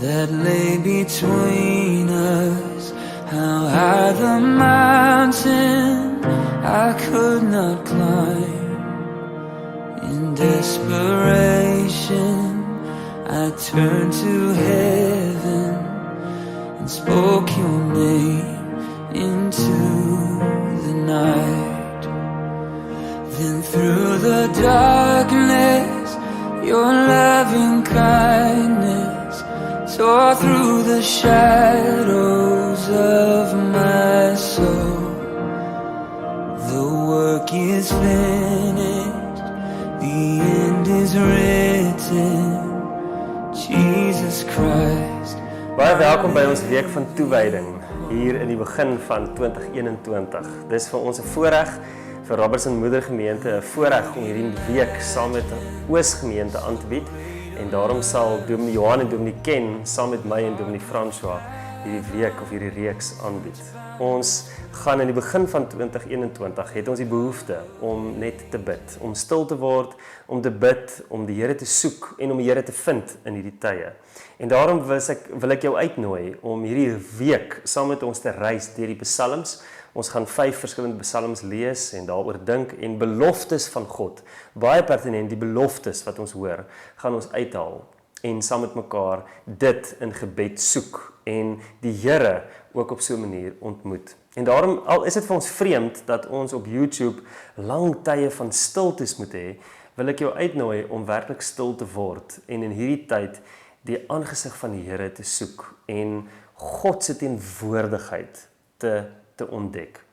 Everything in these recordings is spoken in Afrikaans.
that lay between us. How high the mountain I could not climb. In desperation I turned to heaven and spoke your name into the night. Then through the darkness your loving kindness tore through the shadows of my soul. The work is finished, the end is written, Jesus Christ. Baie welkom by ons week van toewyding hier in die begin van 2021. Dis vir ons 'n voorreg vir Robertson Moedergemeente 'n voorreg om hierdie week saam met die Oosgemeente aan te bied. En daarom sal Dominee Johan en Dominee Ken saam met my en Dominee François hierdie week of hierdie reeks aanbied. Ons gaan in die begin van 2021 het ons die behoefte om net te bid, om stil te word, om te bid, om die Here te soek en om die Here te vind in hierdie tye. En daarom wil ek jou uitnooi om hierdie week saam met ons te reis deur die psalms. Ons gaan 5 verskillende psalms lees en daaroor dink en beloftes van God, baie pertinent die beloftes wat ons hoor, gaan ons uithaal en saam met mekaar dit in gebed soek en die Here ook op so 'n manier ontmoet. En daarom, al is dit vir ons vreemd dat ons op YouTube lang tye van stiltes moet hê, wil ek jou uitnooi om werklik stil te word en in hierdie tyd die aangesig van die Here te soek en God se teenwoordigheid te ontdek.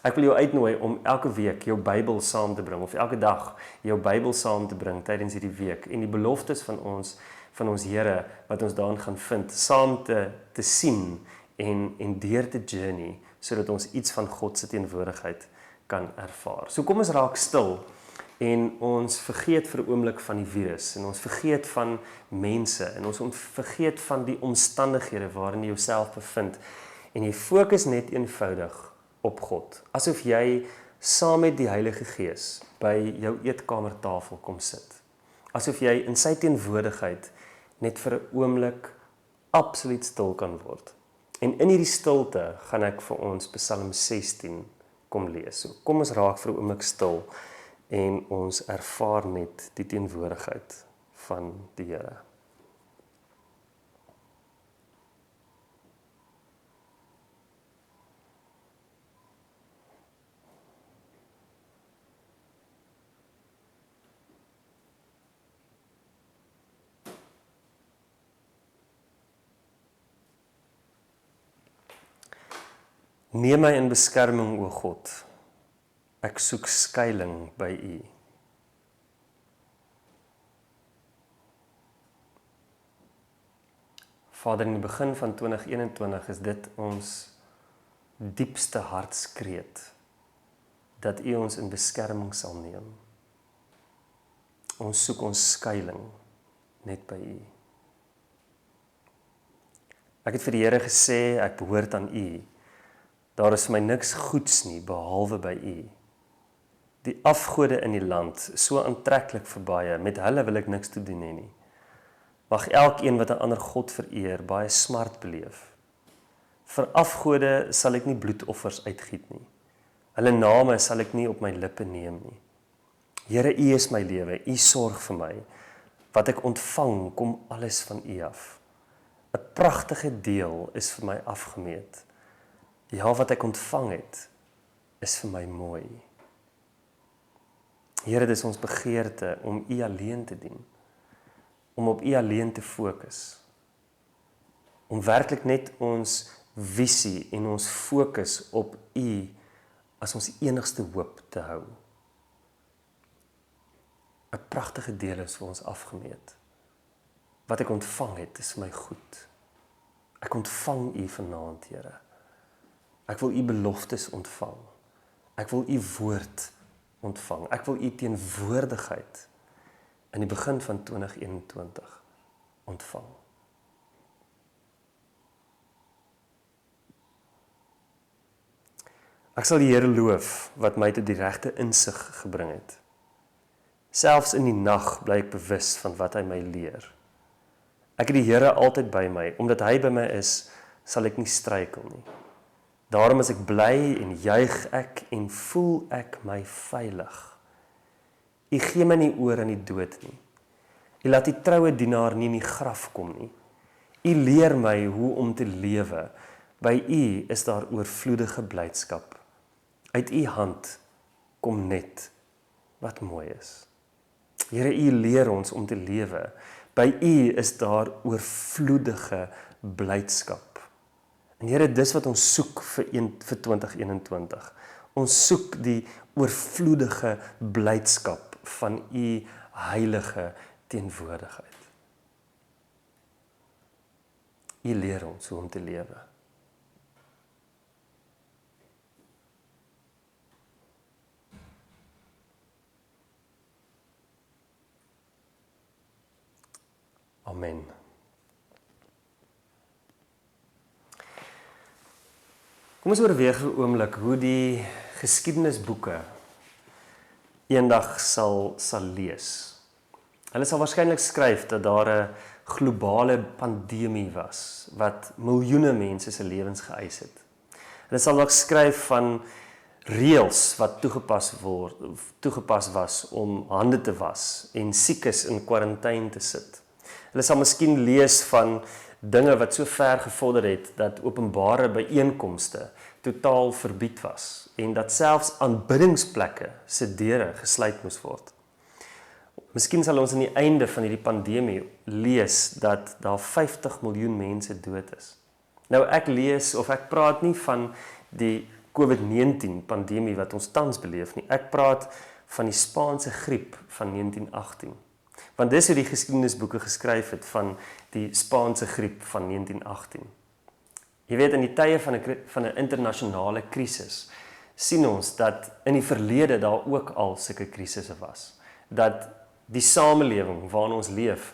Ek wil jou uitnooi om elke week jou Bybel saam te bring of elke dag jou Bybel saam te bring tydens hierdie week en die beloftes van ons Here wat ons daarin gaan vind, saam te sien en deur te journey sodat ons iets van God se teenwoordigheid kan ervaar. So kom ons raak stil en ons vergeet vir 'n oomblik van die virus en ons vergeet van mense en ons vergeet van die omstandighede waarin jy jouself bevind en jy fokus net eenvoudig op God. Asof jy saam met die Heilige Gees by jou eetkamertafel kom sit. Asof jy in sy teenwoordigheid net vir 'n oomblik absoluut stil kan word. En in hierdie stilte gaan ek vir ons Psalm 16 kom lees. So kom ons raak vir 'n oomblik stil en ons ervaar net die teenwoordigheid van die Here. Neem my in beskerming, o God. Ek soek skuiling by U. Vader, in die begin van 2021 is dit ons diepste hartskreet, dat U ons in beskerming sal neem. Ons soek ons skuiling net by U. Ek het vir die Here gesê, ek behoort aan U. Daar is vir my niks goeds nie, behalwe by U. Die afgode in die land, so aantreklik vir baie, met hulle wil ek niks te doen hê nie. Mag elkeen wat 'n ander God vereer, baie smart beleef. Vir afgode sal ek nie bloedoffers uitgiet nie. Hulle name sal ek nie op my lippe neem nie. Here, U is my lewe, U sorg vir my. Wat ek ontvang, kom alles van U af. 'n Pragtige deel is vir my afgemeet. Ja, wat ek ontvang het, is vir my mooi. Here, dit is ons begeerte om U alleen te dien, om op U alleen te fokus, om werklik net ons visie en ons fokus op U as ons enigste hoop te hou. 'n Pragtige deel is vir ons afgemeet. Wat ek ontvang het, is vir my goed. Ek ontvang U vanaand, Here. Ek wil U beloftes ontvang. Ek wil U woord ontvang. Ek wil U teenwoordigheid in die begin van 2021 ontvang. Ek sal die Here loof wat my tot die regte insig gebring het. Selfs in die nag bly ek bewus van wat hy my leer. Ek het die Here altyd by my, omdat hy by my is, sal ek nie struikel nie. Daarom is ek bly en juig ek en voel ek my veilig. U gee my nie oor aan die dood nie. U laat die troue dienaar nie in die graf kom nie. U leer my hoe om te lewe. By u is daar oorvloedige blydskap. Uit u hand kom net wat mooi is. Here, u leer ons om te lewe. By u is daar oorvloedige blydskap. En Here, dis wat ons soek vir 2021. Ons soek die oorvloedige blydskap van u heilige teenwoordigheid. U leer ons hoe om te lewe. Amen. Kom ons oorweeg vir 'n oomblik hoe die geskiedenisboeke eendag sal lees. Hulle sal waarskynlik skryf dat daar 'n globale pandemie was wat miljoene mense se lewens geëis het. Hulle sal ook skryf van reëls wat toegepas was om hande te was en siekes in kwarantyne te sit. Hulle sal miskien lees van dinge wat so ver gevorder het dat openbare byeenkomste totaal verbied was en dat selfs aanbiddingsplekke se deure gesluit moes word. Miskien sal ons aan die einde van hierdie pandemie lees dat daar 50 miljoen mense dood is. Nou ek praat nie van die COVID-19 pandemie wat ons tans beleef nie. Ek praat van die Spaanse griep van 1918. Want dis hoe die geskiedenisboeke geskryf het van die Spaanse griep van 1918. Jy weet, in die tye van 'n internasionale krisis sien ons dat in die verlede daar ook al sulke krisisse was. Dat die samelewing waarin ons leef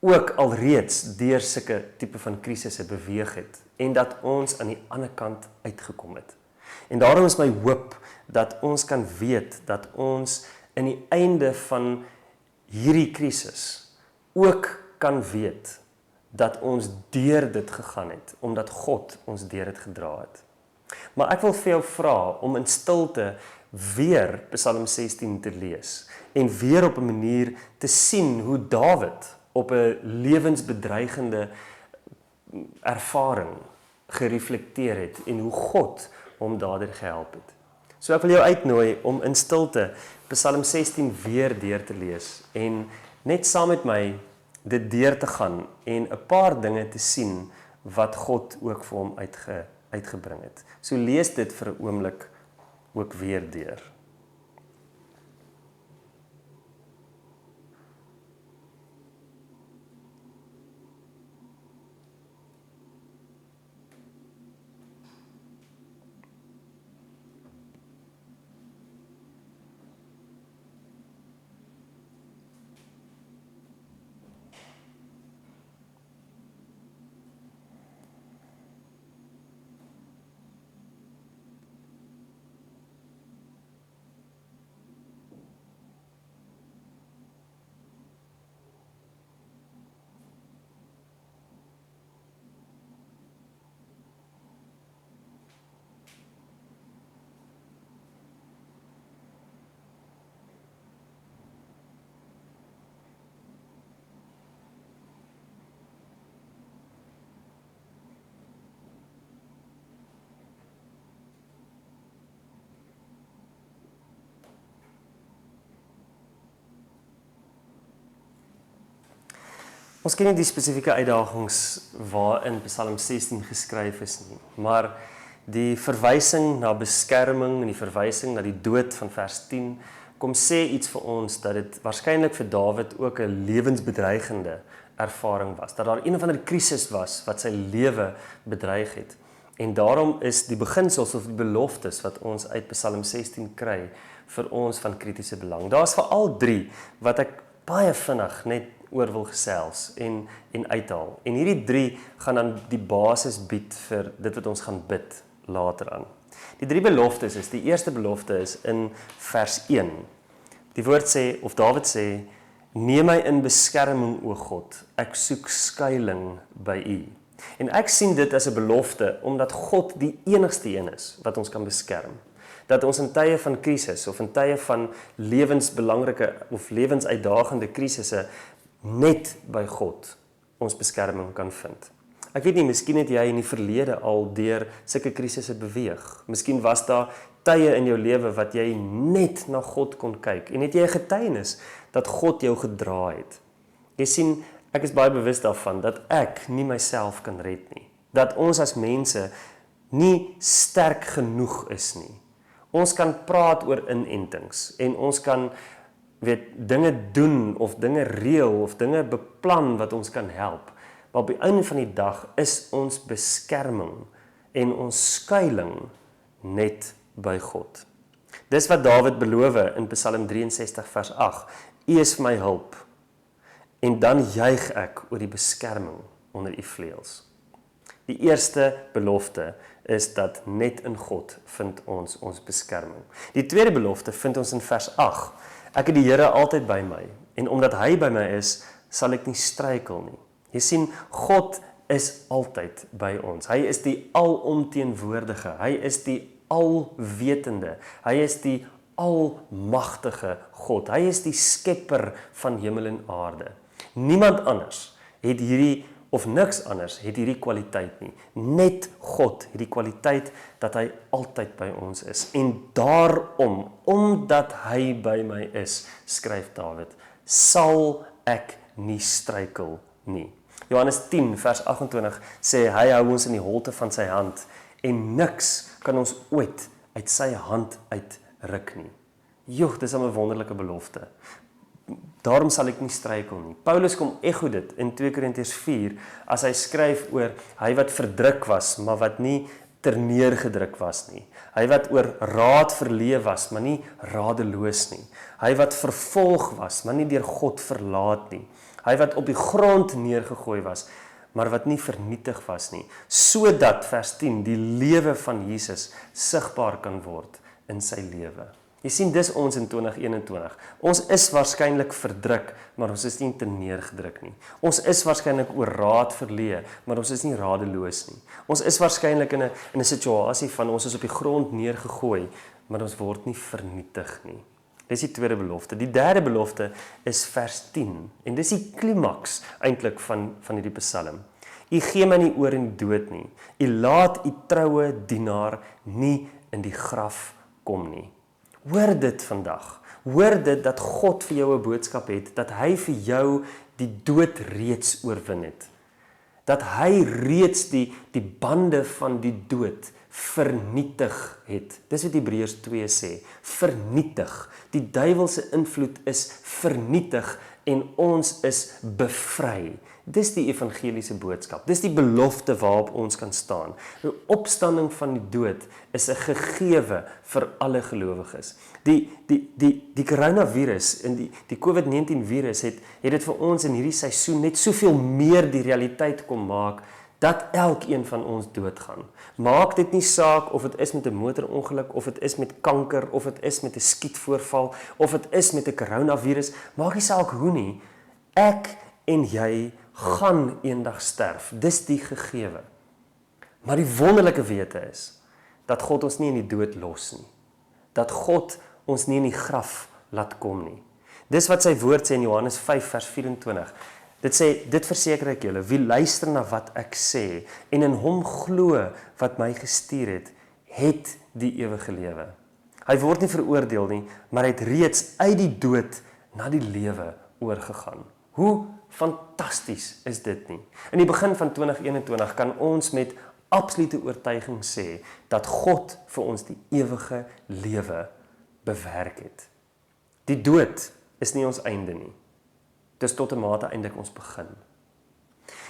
ook alreeds deur sulke tipe van krisisse beweeg het en dat ons aan die ander kant uitgekom het. En daarom is my hoop dat ons kan weet dat ons in die einde van hierdie krisis ook kan weet dat ons deur dit gegaan het, omdat God ons deur dit gedra het. Maar ek wil vir jou vra om in stilte weer Psalm 16 te lees en weer op 'n manier te sien hoe Dawid op 'n lewensbedreigende ervaring gereflekteer het en hoe God hom daardeur gehelp het. So ek wil jou uitnooi om in stilte Psalm 16 weer deur te lees en net saam met my dit deur te gaan en 'n paar dinge te sien wat God ook vir hom uitgebring het. So lees dit vir 'n oomblik ook weer deur. Ons ken nie die spesifieke uitdagings waarin Psalm 16 geskryf is nie, maar die verwysing na beskerming en die verwysing na die dood van vers 10 kom sê iets vir ons dat dit waarskynlik vir Dawid ook 'n lewensbedreigende ervaring was, dat daar een of ander krisis was wat sy lewe bedreig het. En daarom is die beginsels of die beloftes wat ons uit Psalm 16 kry vir ons van kritiese belang. Daar's veral 3 wat ek baie vinnig net oor wil gesels en uithaal. En hierdie 3 gaan dan die basis bied vir dit wat ons gaan bid later aan. Die 3 beloftes die eerste belofte is in vers 1. Die woord sê, of Dawid sê, Neem my in beskerming, o God, ek soek skuiling by U. En ek sien dit as 'n belofte, omdat God die enigste een is wat ons kan beskerm. Dat ons in tye van krisis of in tye van lewensbelangrike of lewensuitdagende krisisse net by God ons beskerming kan vind. Ek weet nie, miskien het jy in die verlede al deur sulke krisisse beweeg. Miskien was daar tye in jou lewe wat jy net na God kon kyk en het jy 'n getuienis dat God jou gedra het. Jy sien, ek is baie bewus daarvan dat ek nie myself kan red nie. Dat ons as mense nie sterk genoeg is nie. Ons kan praat oor inentings en ons kan dinge doen of dinge reël of dinge beplan wat ons kan help. Maar op die einde van die dag is ons beskerming en ons skuiling net by God. Dis wat Dawid beloof in Psalm 63 vers 8. U is vir my hulp, en dan juig ek oor die beskerming onder U vleuels. Die eerste belofte is dat net in God vind ons beskerming. Die tweede belofte vind ons in vers 8. Ek het die Here altyd by my, en omdat Hy by my is, sal ek nie struikel nie. Jy sien, God is altyd by ons. Hy is die alomteenwoordige, hy is die alwetende, hy is die almagtige God, hy is die skepper van hemel en aarde. Niemand anders het hierdie, of niks anders het hierdie kwaliteit nie. Net God het die kwaliteit dat hy altyd by ons is. En daarom, omdat hy by my is, skryf Dawid, sal ek nie struikel nie. Johannes 10 vers 28 sê hy hou ons in die holte van sy hand en niks kan ons ooit uit sy hand uitruk nie. Joh, dis 'n wonderlike belofte. Daarom sal ek nie struikel nie. Paulus kom ekho dit in 2 Korintiërs 4 as hy skryf oor hy wat verdruk was, maar wat nie terneergedruk was nie. Hy wat oor raad verleë was, maar nie radeloos nie. Hy wat vervolg was, maar nie deur God verlaat nie. Hy wat op die grond neergegooi was, maar wat nie vernietig was nie, sodat vers 10 die lewe van Jesus sigbaar kan word in sy lewe. Jy sien, dis ons in 2021. Ons is waarskynlik verdruk, maar ons is nie terneergedruk nie. Ons is waarskynlik oor raad verleë, maar ons is nie radeloos nie. Ons is waarskynlik in 'n situasie van ons is op die grond neergegooi, maar ons word nie vernietig nie. Dis die tweede belofte. Die derde belofte is vers 10 en dis die klimaks eintlik van hierdie Psalm. U gee my nie oor in die dood nie. U laat u troue dienaar nie in die graf kom nie. Hoor dit vandag. Hoor dit dat God vir jou 'n boodskap het, dat hy vir jou die dood reeds oorwin het. Dat hy reeds die bande van die dood vernietig het. Dis wat Hebreërs 2 sê, vernietig. Die duiwelse invloed is vernietig en ons is bevry. Dis die evangeliese boodskap. Dis die belofte waarop ons kan staan. Die opstanding van die dood is 'n gegewe vir alle gelowiges. Die coronavirus en die COVID-19 virus het dit vir ons in hierdie seisoen net soveel meer die realiteit kom maak dat elkeen van ons doodgaan. Maak dit nie saak of dit is met 'n motorongeluk, of dit is met kanker, of dit is met 'n skietvoorval, of dit is met 'n coronavirus, maak nie saak hoe nie. Ek en jy gaan eendag sterf. Dis die gegewe. Maar die wonderlike wete is dat God ons nie in die dood los nie. Dat God ons nie in die graf laat kom nie. Dis wat sy woord sê in Johannes 5 vers 24. Dit sê, dit verseker ek julle, wie luister na wat ek sê en in hom glo wat my gestuur het die ewige lewe. Hy word nie veroordeel nie, maar hy het reeds uit die dood na die lewe oorgegaan. Hoe fantasties is dit nie? In die begin van 2021 kan ons met absolute oortuiging sê dat God vir ons die ewige lewe bewerk het. Die dood is nie ons einde nie. Dis tot 'n mate eintlik ons begin.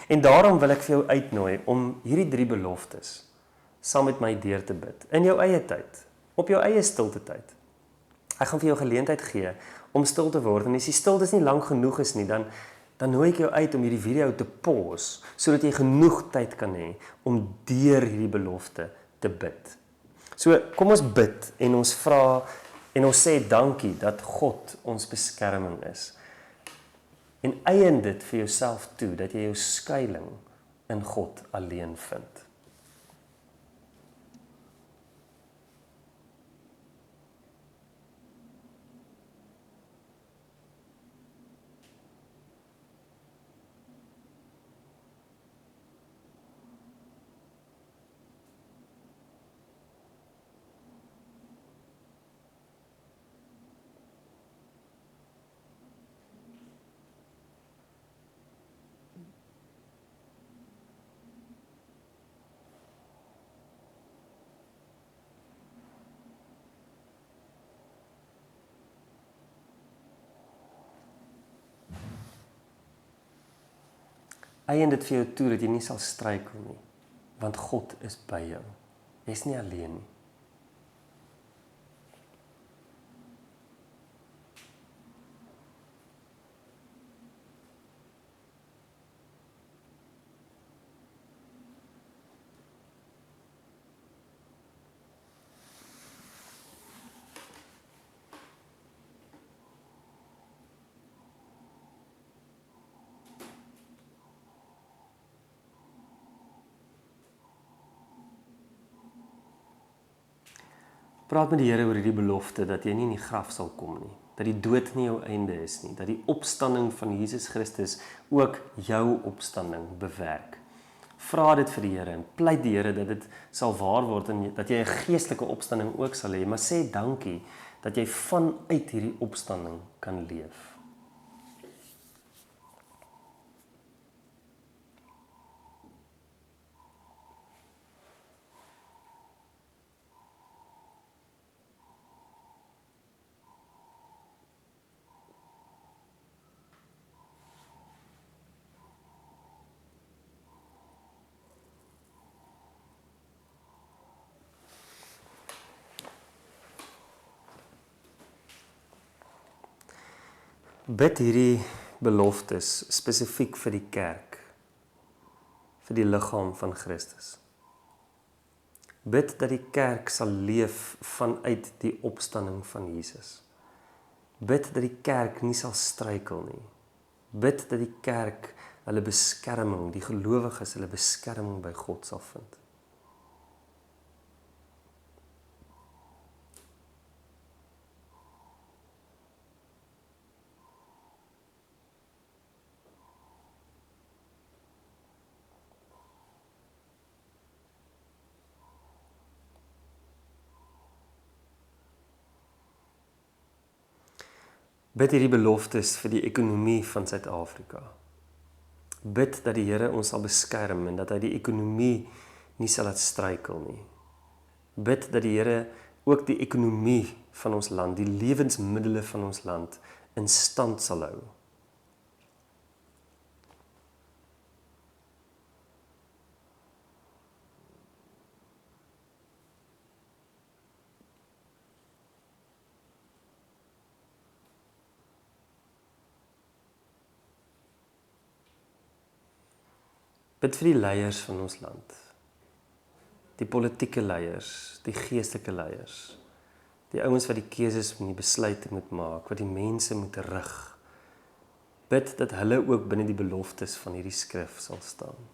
En daarom wil ek vir jou uitnooi om hierdie 3 beloftes saam met my deur te bid, in jou eie tyd, op jou eie stilte tyd. Ek gaan vir jou geleentheid gee om stil te word, en as die stilte nie lank genoeg is nie, dan nooi ek jou uit om hierdie video te pause, sodat jy genoeg tyd kan hê om deur hierdie belofte te bid. So, kom ons bid en ons vra en ons sê dankie dat God ons beskerming is. En eien dit vir jouself toe, dat jy jou skuiling in God alleen vind. Eien dit vir jou toe dat jy nie sal struikel nie, want God is by jou. Jy is nie alleen nie. Praat met die Here oor hierdie belofte dat jy nie in die graf sal kom nie, dat die dood nie jou einde is nie, dat die opstanding van Jesus Christus ook jou opstanding bewerk. Vra dit vir die Here en pleit die Here dat dit sal waar word en dat jy 'n geestelike opstanding ook sal hê, maar sê dankie dat jy vanuit hierdie opstanding kan leef. Bid hierdie beloftes spesifiek vir die kerk, vir die liggaam van Christus. Bid dat die kerk sal leef vanuit die opstanding van Jesus. Bid dat die kerk nie sal struikel nie. Bid dat die kerk hulle beskerming, die gelowiges hulle beskerming by God sal vind. Bid hierdie beloftes vir die ekonomie van Suid-Afrika. Bid dat die Here ons sal beskerm en dat hy die ekonomie nie sal laat struikel nie. Bid dat die Here ook die ekonomie van ons land, die lewensmiddele van ons land in stand sal hou. Bid vir die leiers van ons land, die politieke leiers, die geestelike leiers, die ouens wat die keuses en die besluite moet maak, wat die mense moet rig. Bid dat hulle ook binne die beloftes van hierdie skrif sal staan.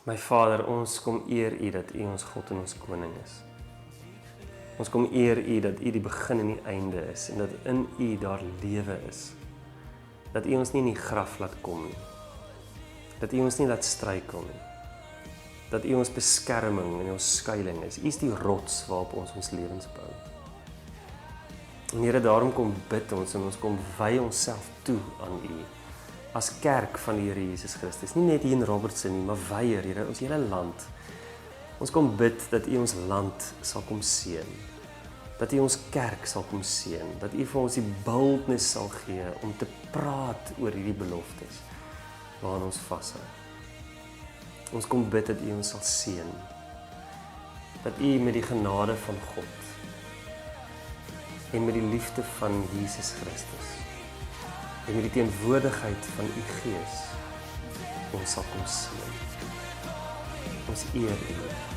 My Vader, ons kom eer U dat U ons God en ons koning is. Ons kom eer U dat U die begin en die einde is en dat in U daar lewe is. Dat U ons nie in die graf laat kom nie. Dat U ons nie laat struikel nie. Dat U ons beskerming en ons skuiling is. U is die rots waarop ons lewens bou. En Here, daarom kom bid ons en ons kom wy onsself toe aan U. As kerk van die Here Jesus Christus, nie net hier in Robertson nie, maar wyer, Here, ons hele land. Ons kom bid dat U ons land sal kom seën, dat U ons kerk sal kom seën, dat U vir ons die boldness sal gee om te praat oor hierdie beloftes waaraan ons vashou. Ons kom bid dat U ons sal seën, dat U met die genade van God en met die liefde van Jesus Christus en met die teenwoordigheid van U Gees ons sal kom sien. Ons eer U.